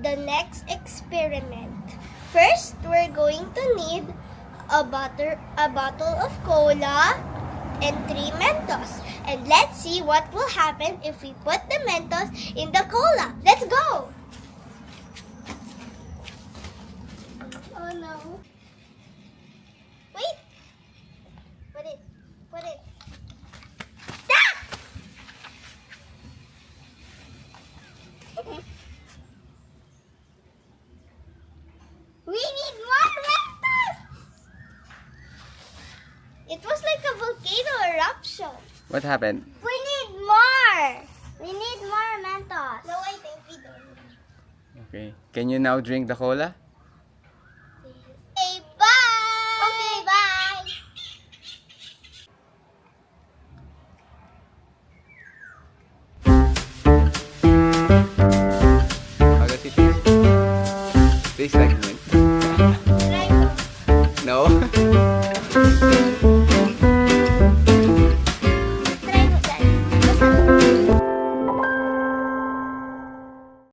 the next experiment. First, we're going to need a bottle of cola and 3 Mentos. And let's see what will happen if we put the Mentos in the cola. Let's go! Oh no. Wait! Put it. Stop! We need more Mentos! It was like a volcano eruption. What happened? We need more! We need more Mentos. No, I think we don't. Okay. Can you now drink the cola?